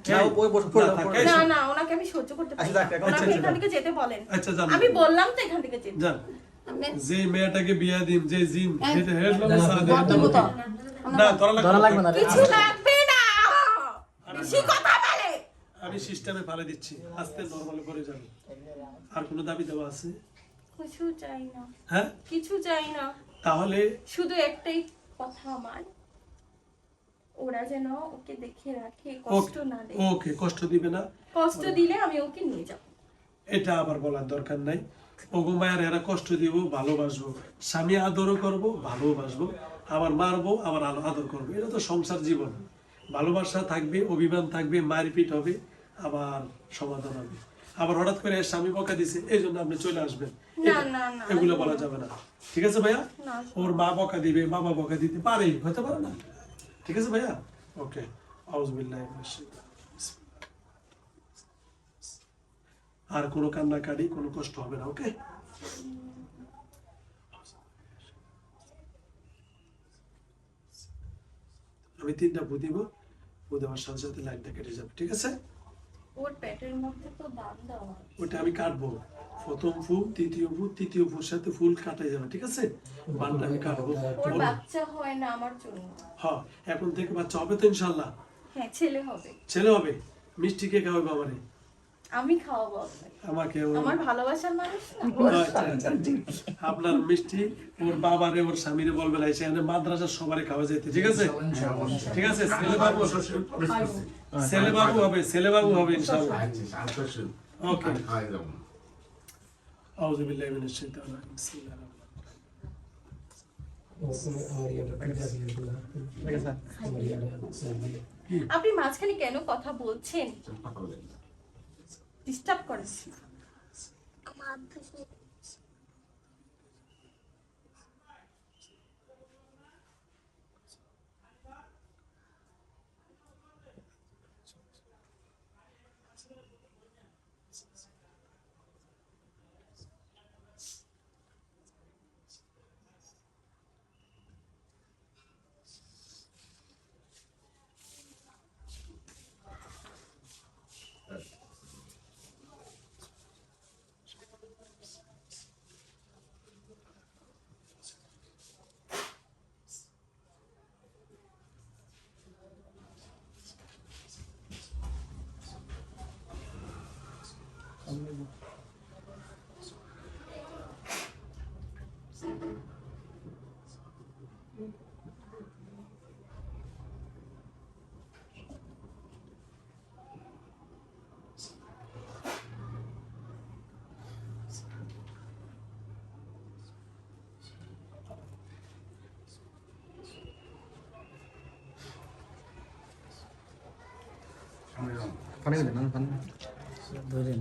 যান। না না ওনাকে আমি সহ্য করতে পারি না। ওনাকে এখান থেকে যেতে বলেন। আচ্ছা যান, আমি বললাম তো এখান থেকে যেতে। যান। আপনি যে মেয়েটাকে বিয়া দিন, যে জিন হেড হেড বলবো তো না তোরা লাগবে না কিছু লাগবে না। বেশি কথা বলে। আমি সিস্টেমে ফেলে দিচ্ছি, আস্তে নরমাল করে যাবে। আর কোনো দাবি দেওয়া আছে? কিছু চাই না, হ্যাঁ, কিছু চাই না। তাহলে শুধু একটাই কথা আমার, ওরা যেন ওকে দেখে রাখে, কষ্ট না দেয়। ওকে কষ্ট দিবে না, কষ্ট দিলে আমি ওকে নিয়ে যাব। এটা আবার বলার দরকার নাই। ওগো মায়ের এরা কষ্ট দিব, ভালোবাসবো, স্বামী আদরও করব, ভালোবাসবো, আবার মারবো, আবার আদর করবো। এটা তো সংসার জীবন। ভালোবাসা থাকবে, অভিমান থাকবে, মারপিট হবে, আবার সমাধান হবে। আবার হঠাৎ করে স্বামী বকা দিছে এই জন্য আপনি চলে আসবেন, না না না, এগুলো বলা যাবে না। ঠিক আছে ভাইয়া? না। ওর মা বকা দিবে, বাবা বকা দিতে পারে, হতে পারে না। ঠিক আছে ভাইয়া? ওকে। আউযুবিল্লাহি মিনাশ শাইতানির রাজিম। আর কোনো কান্নাকাটি, কোনো কষ্ট হবে না। ওকে? আমি 3টা ফু দিব, ফু দেওয়ার সাথে সাথে লাইনটা কেটে যাবে। ঠিক আছে? ওর পেটের মধ্যে তো দাম দেওয়া। ওটা আমি কাটবো। প্রথম ফু, তৃতীয় ফু, তৃতীয় ফুর সাথে ফুল কাটাই যাবে। ঠিক আছে? বানটা আমি কাটবো। ওর বাচ্চা হয় না আমার জন্য। হ্যাঁ, এখন থেকে বাচ্চা হবে তো ইনশাল্লাহ? হ্যাঁ, ছেলে হবে। ছেলে হবে। মিষ্টি কে খাওয়াবে আমারে? আমি খাওয়াবো আপনাকে। আমাকে আমার ভালোবাসার মানুষ না। আচ্ছা, আপনার মিষ্টি ওর বাবারে, ওর স্বামীরে বলবে না, সেখানে মাদ্রাসা সবারে খাওয়া যেতে। ঠিক আছে? ঠিক আছে? ছেলে বাবু হবে, ছেলে বাবু হবে ইনশাআল্লাহ। ওকে। আউযু বিল্লাহি মিনাশ শাইতানির রাজিম। বিসমিল্লাহির আপনি মাঝখানে কেন কথা বলছেন? ডিস্টার্ব করেন। পানি দিলেন না? পানি ধরেন।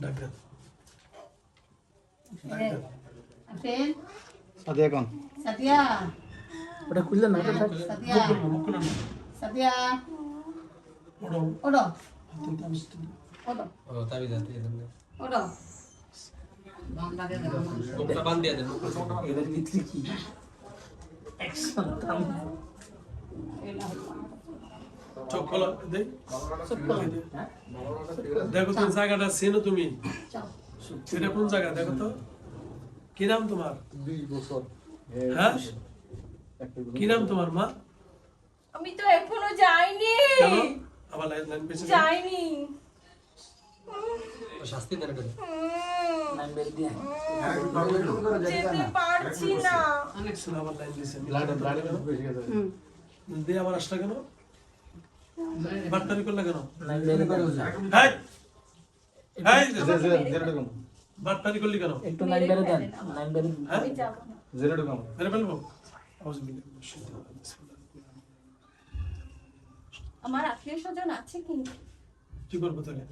ডাক্তার আপেল সাদিয়া কোন? সাদিয়া ওটা খুললেন না? সাদিয়া সাদিয়া ওড়ো ওড়ো ও তাবি যাতে দেন ওড়ো বান্দাকে দাও ওটা বান দিয়ে দেন এদের ভিতরে কি অ্যাকশন তাম চোখ খোলা দে। দেখো তো জায়গাটা চেনো তুমি? এটা কোন জায়গা দেখো তো? কি নাম তোমার? 2 বছর। হ্যাঁ, কি নাম তোমার মা? আমি তো এখনো যাইনি। কেন? আবার লাইন লাইন পেছে যাইনি। শাস্তি দেন কেন নাম বেল দিয়ে যেতে পারছি না। আবার লাইন দিছে ব্লাড বেশি গেছে। দিয়ে আবার আসলা কেন? বাট্টারি করলা কেন? নাম বেল করে হাই হাই জেরো কম। বাট্টারি করলি কেন? একটু নাম বেল দেন। নাম বেল হ্যাঁ, আমি যাব না। জেরো কম। মেরে ফেলবো। আউযু বিল্লাহি মিনাশ শাইতানির রাজিম। বিসমিল্লাহির আমার আত্মীয় স্বজন আছে কিন্তু কি করবো তাহলে?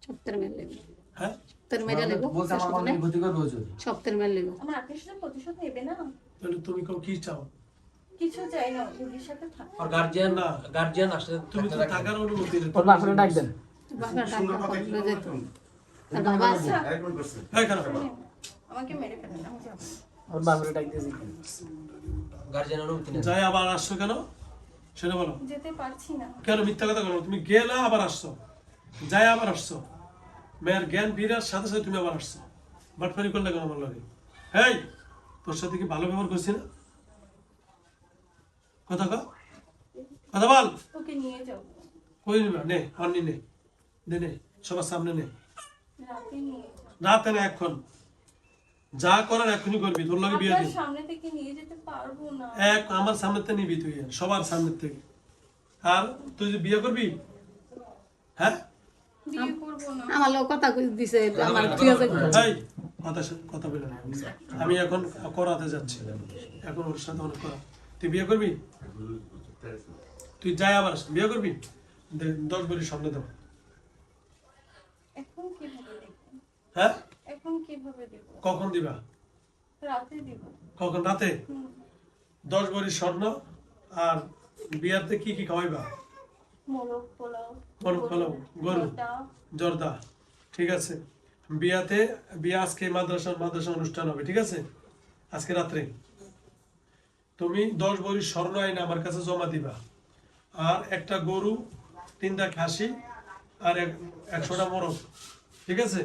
সপ্তাহ মেল লেগো হ্যাঁ, তোর মেরে লেগো বলতে আমার মনে ক্ষতি করবে হুজুর। সপ্তাহ মেল লেগো আমার আত্মীয় স্বজন প্রতিশোধ নেবে না। তাহলে তুমি কি চাও? কিছু চাই না, দিদির সাথে থাক। আর গার্জিয়ান না। গার্জিয়ান আসলে তুমি তো থাকার অনুমতি নেই। ওর বাপরে ডাক দেন। বাবা টাকা করলে যেত আর বাবা আছে এই খারাপ। আমাকে মেরে ফেলেন, আমি যাবো না। ওর বাপরে ডাক দিয়েছি। গার্জিয়ান অনুমতি নেই। যাই আবার আসছো কেন সেটা বলো। যেতে পারছি না। কেন মিথ্যা কথা বলো? তুমি গেলা আবার আসছো, যাই আবার আসছো, মেয়ের জ্ঞান ফিরার সাথে সাথে তুমি আবার আসছো। বাটপারি করলে কেন আমার লাগে? এই তোর সাথে কি ভালো ব্যবহার করছি না? কথা কা কথা বল। ওকে নিয়ে যাও, কই নিবা? নে অন্যি নে, দে নে, সবার সামনে নে। রাতে নিয়ে যাও। রাতে না, এখন যা করার এখনই করবি। তোর লাগে বিয়ে আপনার দিই সামনে থেকে নিয়ে যেতে পারবো না। এক আমার সামনে থেকে নিবি তুই, সবার সামনে থেকে। আর তুই যে বিয়ে করবি, হ্যাঁ বিয়ে করবো না। আমার লোক কথা কই দিছে আমার ঠিক আছে এই কথা বলে না। আমি এখন করাতে যাচ্ছি, এখন ওর সাথে অনেক করা। তুই বিয়ে করবি? তুই যাই আবার বিয়ে করবি? 10 বছর সামনে দেবো। এখন কিভাবে দেবো? হ্যাঁ এখন কিভাবে দেবো? কখন দিবা? রাতে দিব। কখন? রাতে? 10 ভরি স্বর্ণ। আর বিয়াতে কি কি খাওয়াইবা? মোরগ পোলাও, মোরগ পোলাও, গরু, জর্দা। জর্দা। ঠিক আছে। বিয়াতে বিয়া আজকে মাদ্রাসা অনুষ্ঠান হবে, ঠিক আছে? আজকে রাত্রে তুমি 10 ভরি স্বর্ণ আইনা আমার কাছে জমা দিবা। আর একটা গরু, 3টা খাসি, আর 100টা মোরগ, ঠিক আছে?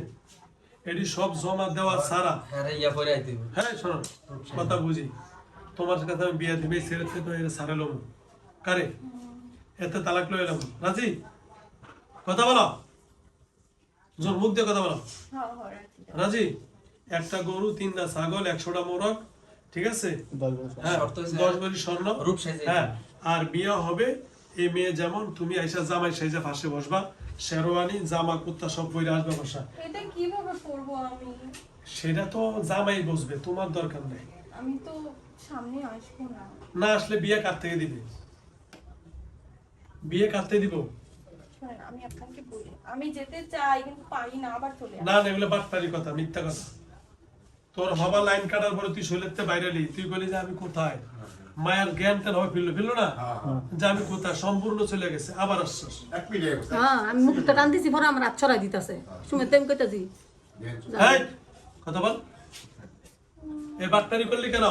এটি সব জমা দেওয়া ছাড়া, হ্যাঁ রে, ইয়া পরে আইতে হবে। হ্যাঁ শোনো কথা বুঝি, তোমার কাছে আমি বিয়া দিবে ছেড়ে থেকে তো এটা সারে লম কারে এতে তালাক লয়ে এলাম। রাজি? কথা বলো, জোর মুখ দিয়ে কথা বলো। হ্যাঁ হ্যাঁ, রাতে দেবো। রাজি? একটা গরু, 3টা ছাগল, 100টা মোরগ, ঠিক আছে? 10 বছর। হ্যাঁ, শর্ত হচ্ছে 10 ভরি স্বর্ণ। রূপ সাইজে। হ্যাঁ, আর বিয়ে হবে এই মেয়ে যেমন, তুমি আইসা জামাই সাইজা পাশে বসবা, শেরওয়ানি জামা কুত্তা সব পরে আসবে বসা। এটা কিভাবে করবো আমি? সেটা তো জামাই বসবে, তোমার দরকার নেই। আমি তো সামনে আসবো না। না আসলে বিয়ে কার থেকে দিবে? বিয়ে কাটতে দিব? শোনেন, আমি আপনাকে বলি, আমি যেতে চাই কিন্তু পারি না, আবার চলে আসি। না না, এগুলো বাটপারি কথা, মিথ্যা কথা। তোর হবার লাইন কাটার পরে তুই শৈলের বাইরে এলি, তুই বলি যে আমি কোথায়, মায়ের জ্ঞান তেন হবে ফিরলো না যে আমি কোথায়, সম্পূর্ণ চলে গেছে, আবার আসছিস। হ্যাঁ আমি মুখটা টান দিছি পরে আমার হাত ছড়াই দিতেছে শুনে তেম কইতাছি এই কথা বল, এই বাটপারি করলি কেন?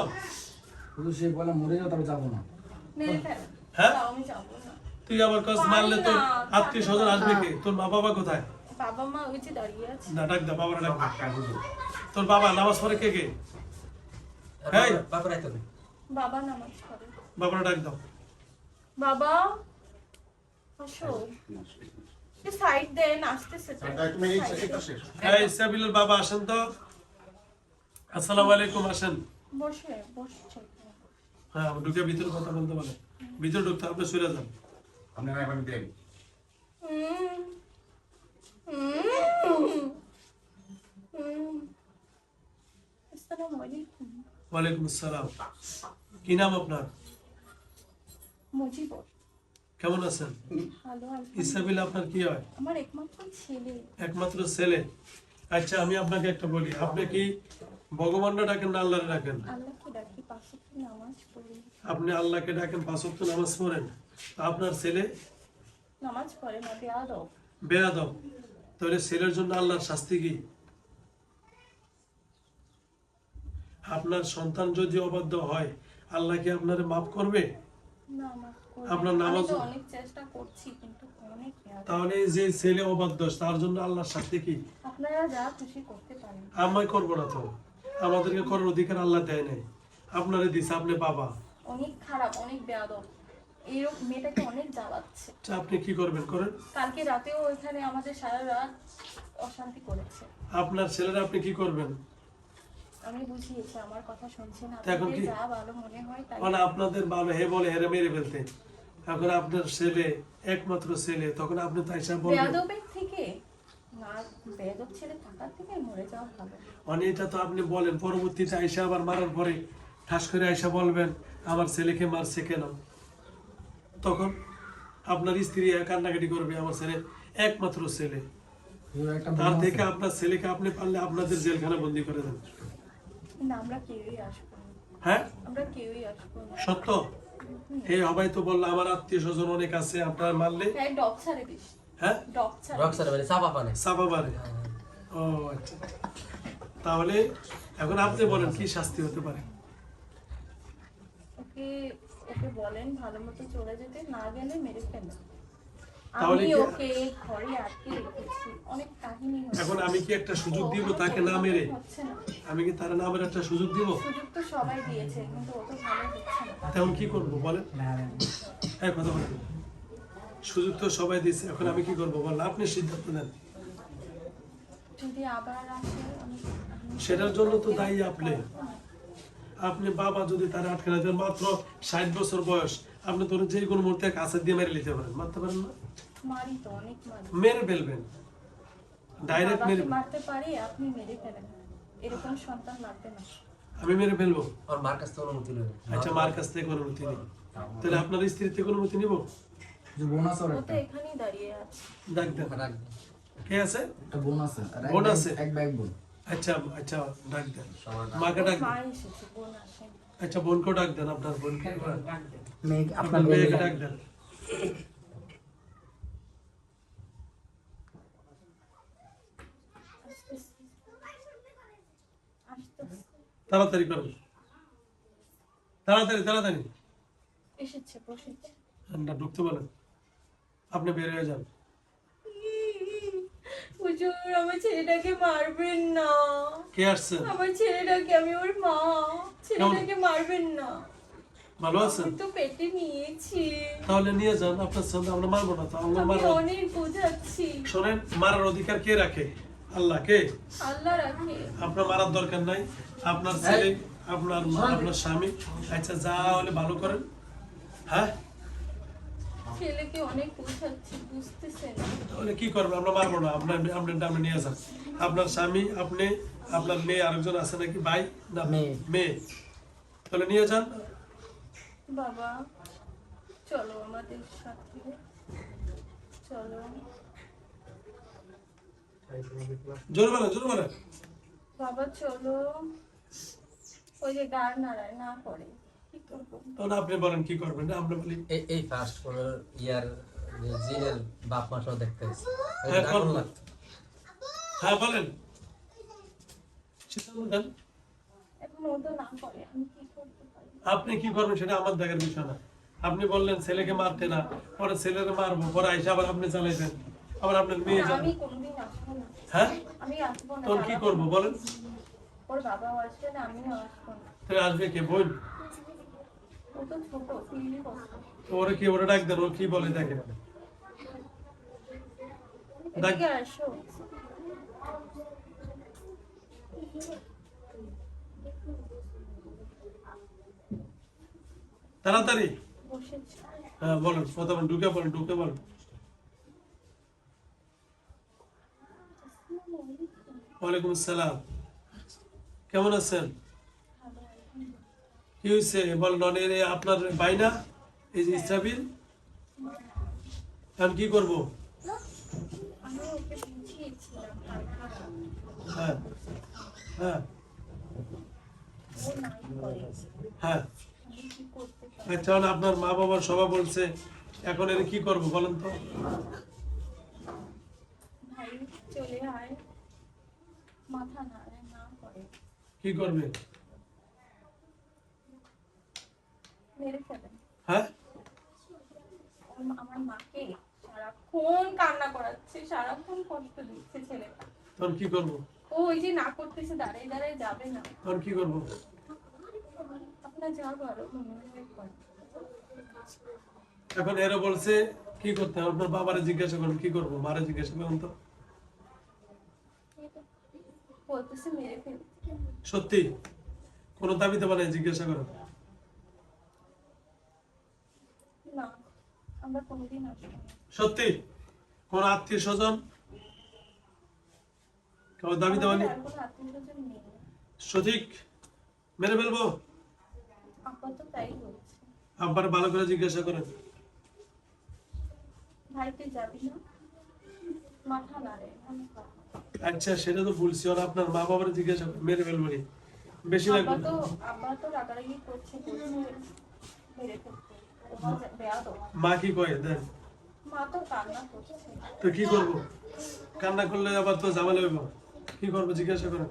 শুধু সে বলে মরে যাও তবে যাবো না। মেরে ফেলেন। হ্যাঁ? তাও আমি যাবো না। তুই আবার কাজ মারলে তোর আত্মীয় স্বজন আসবে কে? তোর মা বাবা কোথায়? বাবা মা ওই যে দাঁড়িয়ে আছে। না ডাক দা, বাবারা ডাক দা। তোর বাবা নামাজ পড়ে কে কে? আর এই! বাপরে আইতে হবে। বাবা নামাজ পড়ে। বাবারা ডাক দাও। বাবা আসো, সাইড দেন, আসতেছে তো। এই সাবিলের বাবা আসেন তো। আসসালামু আলাইকুম, আসেন। বসে বসছে। হ্যাঁ ঢুকে ভিতরে কথা বলতে বলে, ভিতরে ঢুকতে আপনি সরে যান। হুম। হুম। আসসালামু আলাইকুম। ওয়ালাইকুম আসসালাম। কি নাম আপনার? মুজিবর। কেমন আছেন? ভালো আছি। ইসাবিল আপনার কি হয়? আমার একমাত্র ছেলে। একমাত্র ছেলে? আচ্ছা আমি আপনাকে একটা বলি, আপনি কি ভগবানরা ডাকেন না আল্লাহরে ডাকেন? আল্লাহকে ডাকি, 5 ওয়াক্ত নামাজ পড়ি। আপনি আল্লাহকে ডাকেন, 5 ওয়াক্ত নামাজ পড়েন, তা আপনার ছেলে নামাজ পড়ে না, বেয়াদব। বেয়াদব। তাহলে ছেলের জন্য আল্লাহর শাস্তি কি? আপনার সন্তান যদি অবাধ্য হয়, আল্লাহ কি আপনারে মাফ করবে? নামাজ পড়ে। আপনার আমি নামাজ- তো অনেক চেষ্টা করছি কিন্তু অনেক বেয়াদব। তাহলে যে ছেলে অবাধ্য তার জন্য আল্লাহর শাস্তি কি? আপনারা যা খুশি করতে পারেন। আমি করবো না তো, আমাদেরকে করার অধিকার আল্লাহ দেয় নাই, আপনারে দিছে, আপনি বাবা। অনেক খারাপ, অনেক বেয়াদব। এইরকম মেয়েটাকে অনেক জ্বালাচ্ছে। আচ্ছা, আপনি কি করবেন করেন। কালকে রাতেও এখানে আমাদের সারা রাত অশান্তি করেছে। আপনার ছেলেরা আপনি কি করবেন? আমি বুঝিয়েছি, আমার কথা শুনছে না। তা এখন আপনাদের কি? যা ভালো মনে হয় তাই। মানে আপনাদের ভালো হে বলে হেরে মেরে ফেলতে, এখন আপনার ছেলে একমাত্র ছেলে, তখন আপনি তাই সব বলবেন। বেয়াদবের থেকে না, বেয়াদব ছেলে থাকার থেকে মরে যাওয়া ভালো। অনেকটা তো আপনি বলেন, পরবর্তীতে আইসা আবার মারার পরে ঠাস করে আইসা বলবেন আমার ছেলেকে মারছে কেন? তখন আপনার স্ত্রী কান্নাকাটি করবে, আমার ছেলে একমাত্র ছেলে। একটা তার থেকে আপনার ছেলেকে আপনি পারলে আপনাদের জেলখানা বন্দি করে দেন। না, আমরা কেউই আসবো না। হ্যাঁ আমরা কেউই আসবো না। সত্য? এই হবাই তো বললো আমার আত্মীয় স্বজন অনেক আছে, আপনার মারলে হ্যাঁ ডগ ছাড়ে দিস, হ্যাঁ ডগ ছাড়ে রক স্যার মানে চাপা পানে চাপা পারে। ও আচ্ছা, তাহলে এখন আপনি বলেন কি শাস্তি হতে পারে? ওকে ওকে বলেন ভালো মতো চলে যেতে, না গেলে মেরে ফেলেন। তাহলে আমি কি- ওকে ঘরে আটকে রেখেছি, অনেক কাহিনী হচ্ছে। এখন আমি কি একটা সুযোগ দিব তাকে না মেরে? হচ্ছে না, আমি কি তার না মেরে একটা সুযোগ দিব? সুযোগ তো সবাই দিয়েছে কিন্তু ও তো ভালো হচ্ছে না। এখন কি করবো বলেন? হ্যাঁ কথা বলেন। সুযোগ তো সবাই দিচ্ছে, এখন আমি কি করবো বলেন? আপনি সিদ্ধান্ত নেন। যদি আবার আসে আমি সেটার জন্য তো দায়ী আপনি। আপনি বাবা যদি তার আটকে না দেন, মাত্র 60 বছর বয়স, আপনি তো যে কোনো মুহূর্তে কাছে দিয়ে মেরে নিতে পারেন, মারতে পারেন না? মারি তো অনেক মারি। মেরে ফেলবেন, ডাইরেক্ট মেরে বাবাকে মারতে পারি, আপনি মেরে ফেলেন, এরকম সন্তান লাগবে না। আমি মেরে ফেলবো? আর মার কাছ থেকে অনুমতি লই আচ্ছা, মার কাছ থেকে অনুমতি নিব, তাহলে আপনার স্ত্রীর থেকে অনুমতি নিব? যে বোন আছে ওর ও তো একটা, এখানেই দাঁড়িয়ে আছে। ডাক দেন। রাখ কে আছে? একটা বোন আছে আর বোন আছে? এক ব্যাগ বোন। আচ্ছা আচ্ছা, ডাক দেন, সবার মাকে ডাক মা দেন। এসেছে, বোন আসেনি। আচ্ছা, বোনকেও ডাক দেন, আপনার বোনকে, মেয়ে আপনার মেয়েকে ডাক দেন। আসতেছে, তাড়াতাড়ি করুন, তাড়াতাড়ি তাড়াতাড়ি। এসেছে, বসেছে। না, ঢুকতে বলেন, আপনি বের হয়ে যান। হুজুর আমার ছেলেটাকে মারবেন না, কে আসছেন? আমার ছেলেটাকে, আমি ওর মা, ছেলেটাকে মারবেন না, ভালো আছেন? আমি তো পেটে নিয়েছি, তাহলে নিয়ে যান, আপনার সঙ্গে আমরা মারবো না তো, আমরা আমি মারবো। অনেক বোঝাচ্ছি, শোনেন, মারার অধিকার কে রাখে? আল্লাহ। কে? আল্লাহ রাখে। আপনার মারার দরকার নাই, আপনার ছেলে, আপনার মা, আপনার স্বামী। আচ্ছা, যা হলে ভালো করেন। হ্যাঁ, ছেলেকে অনেক বোঝাচ্ছি, বুঝতেছে না। তাহলে কি করবেন? আমরা মারবো না, আপনার আপনি নিয়ে যান। আপনার স্বামী, আপনি, আপনার মেয়ে, আরেকজন আছে নাকি ভাই? না, মেয়ে। মেয়ে। তাহলে নিয়ে যান। বাবা চলো আমাদের সাথে, চলো। জোরে বলেন, জোরে বলেন। বাবা চলো। ওই যে গার নাড়ায়, না করে, কি করবো? তখন আপনি বলেন কি করবেন? না, আমরা বলি এই ফার্স্ট কোন ইয়ার জিনের বাপ মা সহ দেখতে হইছে হ্যাঁ, দারুণ করবো। লাগতো। হ্যাঁ বলেন, সিদ্ধান্ত নেন। এখন ও তো না করে, আমি কি করতে পারি? আপনি কি করবেন সেটা আমার দেখার বিষয় না। আপনি বললেন ছেলেকে মারতে না, পরে ছেলেকে মারবো, পরে আইসা আবার আপনি চালাইছেন, আবার আপনার মেয়ে না, যান। আমি কোনোদিন আসবো না, হ্যাঁ, আমি আসবো না। তখন কি দাঁড়াবো করবো না। বলেন? ওর বাবাও আসবে না, আমিও আসবো না। তাহলে আসবে কে? বোন? ও তো ছোট, 3 বছর। তো ওরে কি, ওরে ডাক দেন, ও কি বলে দেখেন। ডাক- এদিকে আসো। তাড়াতাড়ি। বসেছে। হ্যাঁ বলেন, প্রথমে ঢুকে বলেন, ঢুকে বলেন। ওয়ালাইকুম আসসালাম, কেমন আছেন? কি হয়েছে বলেন? অনেক আপনার বাইনা, এই যে ইসরাফিল, এখন কি করবো? আমি ওকে বুঝিয়েছিলাম হালকা, হ্যাঁ হ্যাঁ ও নাই করে। হ্যাঁ। আমি কি করতে পারি? আচ্ছা, এখন আপনার মা বাবার সবাই বলছে, এখন এর কি করবো বলেন তো? ভাই চলে আয়, মাথা নাড়ায়, না করে, কি করবে? মেরে ফেলেন। হ্যাঁ, আমার মাকে সারাক্ষণ কান্না করাচ্ছে, সারাক্ষণ কষ্ট দিচ্ছে ছেলেটা। তখন কি করবো? ও ওই যে না করতেছে, দাঁড়ায় দাঁড়ায় যাবে না। তখন কি করবো? আপনার যা ভালো মনে হয় করেন। এখন এরা বলছে কি করতে হবে? আপনার বাবারে জিজ্ঞাসা করেন কি করবো, মারে জিজ্ঞাসা করেন তো। বলতেছে মেরে ফেলতে। সত্যি কোনো দাবিতে বানায় জিজ্ঞাসা করেন। না, আমরা কোনোদিন আসবো না। সত্যি কোন আত্মীয় স্বজন কেউ দাবি দেওয়া আমাদের নেই? আর কোনো আত্মীয়স্বজন নেই। সঠিক মেরে ফেলবো? আপা তো তাই বলছে। আব্বার ভালো করে জিজ্ঞাসা করেন। ভাই তুই যাবি না? মাথা নাড়ে, আমি খাবো। আচ্ছা, সেটা তো বলছি, আর আপনার মা বাবার জিজ্ঞাসা করেন, মেরে ফেলবো নি? বেশি লাগবে আব্বা না? তো রাগারাগি করছে, বলছে মেরে ফেলতে। দেয়া তো মা কি কয় দেন? মা তো কান্না করছে। তো কি করবো? কান্না করলে আবার তো ঝামেলা হইব। কি করবো জিজ্ঞাসা করেন।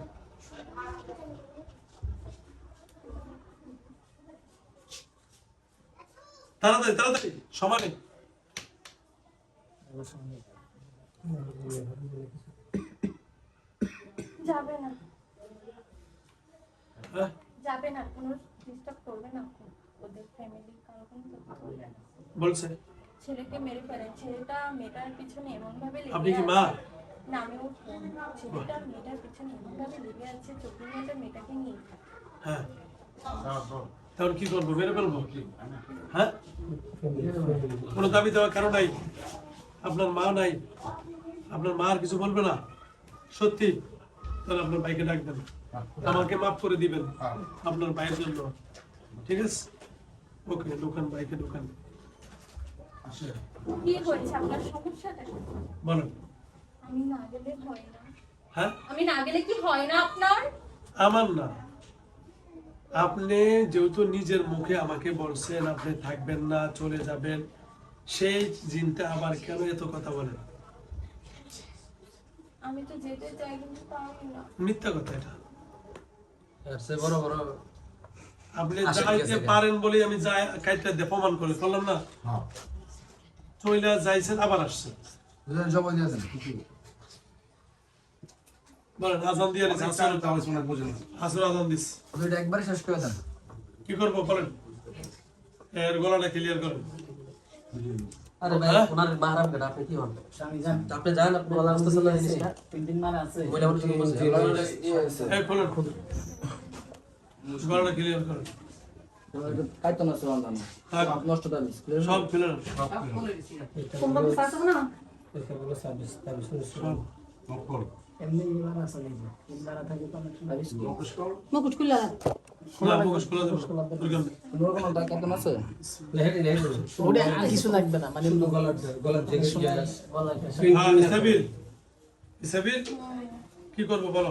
তাড়াতাড়ি তাড়াতাড়ি, সময় নেই। যাবে না, হ্যাঁ? যাবে না, কোনো ডিস্টার্ব করবে না ওদের ফ্যামিলি কারণ করবে না। বলছে ছেলেকে মেরে ফেলে, ছেলেটা মেয়েটার পিছনে এমন ভাবে আপনি কি মা? না আমি ওর বোন। ছেলেটা মেয়েটার পিছনে এমন ভাবে লেগে আছে, 24 ঘন্টা মেয়েটাকে নিয়ে থাকে। হ্যাঁ, তাহলে কি করবো? মেরে ফেলবো? হ্যাঁ, কোনো দাবি দেওয়া কারো নাই? আপনার মা নাই? আপনার মা আর কিছু বলবে না? সত্যি? তাহলে আপনার ভাইকে ডাক দেন, আমাকে মাফ করে দিবেন আপনার ভাইয়ের জন্য, ঠিক আছে? ওকে, দোকান ভাইকে দোকান। কি হয়েছে আপনার সমস্যাটা কি? বলেন। আমি না গেলে হয় না? হ্যাঁ, আমি না গেলে কি হয় না আপনার? আমার না, আপনি যেহেতু নিজের মুখে আমাকে বলছেন আপনি থাকবেন না, চলে যাবেন, সেই জিনটা আবার কেন এত কথা বলেন? আমি তো যেতে চাই কিন্তু পারি না। মিথ্যা কথা এটা। এর চেয়ে বড় বড় আপনি আশা যাইতে গেছে। পারেন বলে আমি যাই কাইটা দিয়ে প্রমাণ করে বললাম না, হ্যাঁ চইলা যাইছেন আবার আসছেন। দুজন জবাব দিয়েছেন বলেন, আজান দিয়ে আসর আজান দিস, দুইটা একবারে শেষ করে দেন কি করবো বলেন? এর গলাটা ক্লিয়ার করেন। আরে ভাই হ্যাঁ? ওনার মাহারাম কেন আপনি কি হন? আপনি যান, আপনি বলা আসতেছেন না জিনিসটা মহিলা মানুষ শুধু বুঝে। এই খোলেন, গলাটা ক্লিয়ার করেন। হ্যাঁ, সব ক্লিয়ার, তোমরা বুঝতে পারছো না? সব। মুকুট খুলে দাও। না, মুখোশ খোলা দেবো, দরকার নেই। লেহেটি লেহেটি ওটা আর কিছু লাগবে না, মানে গলার থেকে হ্যাঁ, ইসাবিল, ইসাবিল, কি করবো বলো?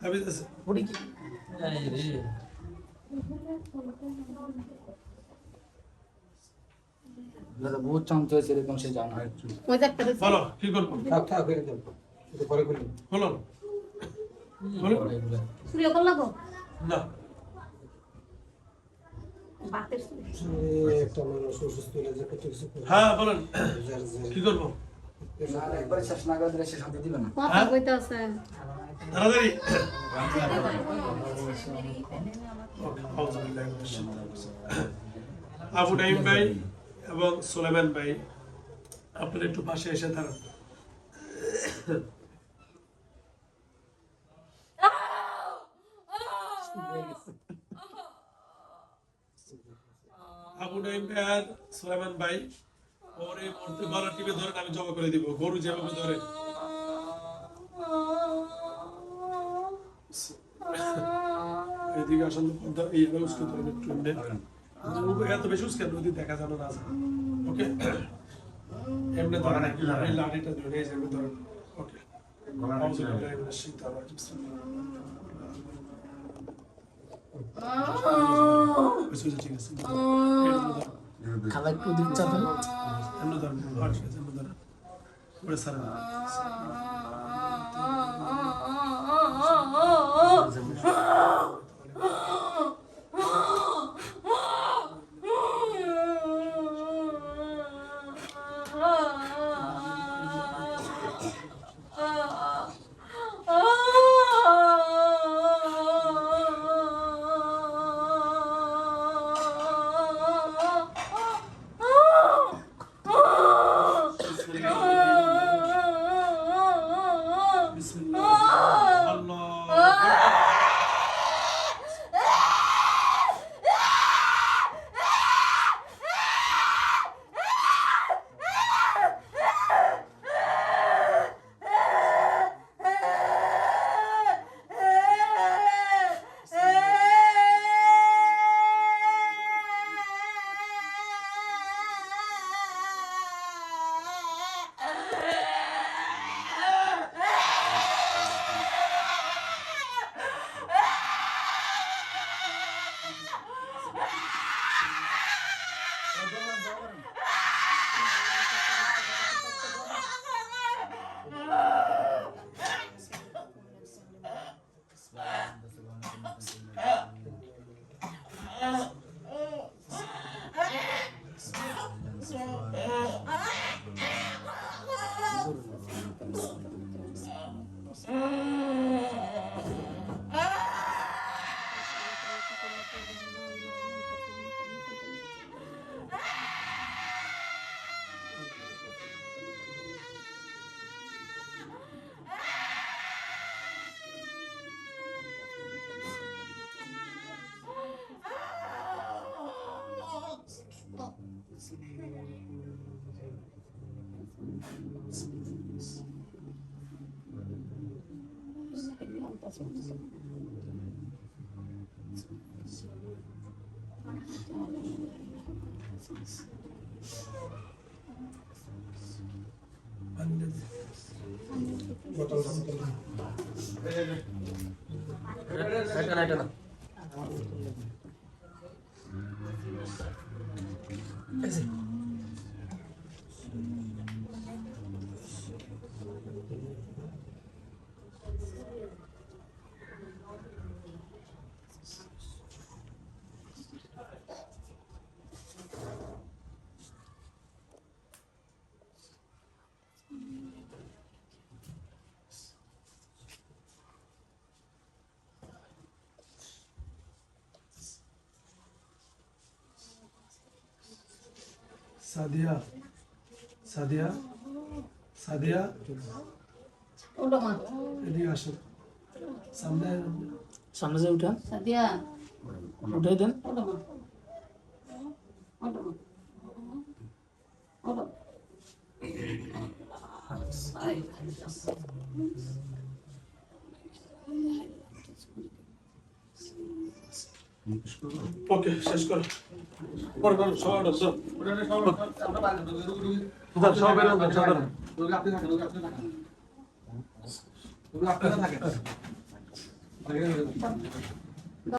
তাবিজ আছে? ওটা কি এই রে বহুত চান্স হয়েছে এরকম সে জানা ওই যে একটা দেখছি। বলো, কি করবো? থাক থাক করে দেন, এটা পরে করি। বলো। চুরিও করলা গো? না, বাতের চুরি। একটা মানুষ অসুস্থ হলে যে কত কিছু করে। হ্যাঁ বলেন, কি করবো? একবারে শেষ না করে দিলে সে শান্তি দিবে না কথা কইতে আছে। তাড়াতাড়ি। আবু নাইম ভাই এবং সুলাইমান ভাই, আপনারা একটু পাশে এসে দাঁড়ান। আবু নাইম ভাই আর সুলাইমান ভাই, ওর এই মুহূর্তে গলা টিপে ধরেন, আমি জমা করে দিব, গরু যেভাবে ধরে। এদিকে আসলে এই উস্কে ধরেন একটু এমনি। এত বেশি উস্কে নদী দেখা যাবে না। ওকে, এমনি ধরেন, এই লাঠিটা ধরে এই যে এমনি ধরেন। ওকে, ঠিক আছে। খাবার একটু দিচ্ছে তো এমনি ধরেন, এমনি ধরেন, ওরে সারা এটা না এটা না সাদিয়া সাদিয়া সাদিয়া ওটা মা এদিকে আসেন সামনে সামনে যে উঠান সাদিয়া উঠাই দেন ওটা মা ওটা মা ওটা ওকে শেষ করো পরে করো সবাই উঠো সব সবাই বেরো সবাই